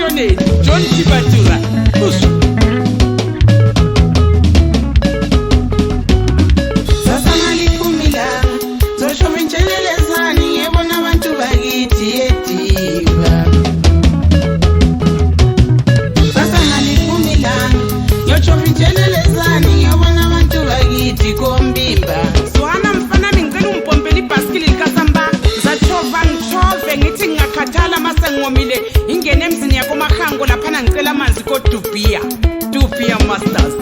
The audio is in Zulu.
emashoneni John Tibatura Sasa malikumila Zosho vinchelelezani Yebona abantu bagiti etiva Sasa malikumila Yocho vinchelelezani Yebona abantu bagiti kombimba Swana mfana mingcela umpompeli ibhasikili likasamba Zatshova ngitshove ngithi ngingakhathala mase ngomile ingene emzini yako mahango laphana ngicela amanzi kodubhiya Dubhiya Masters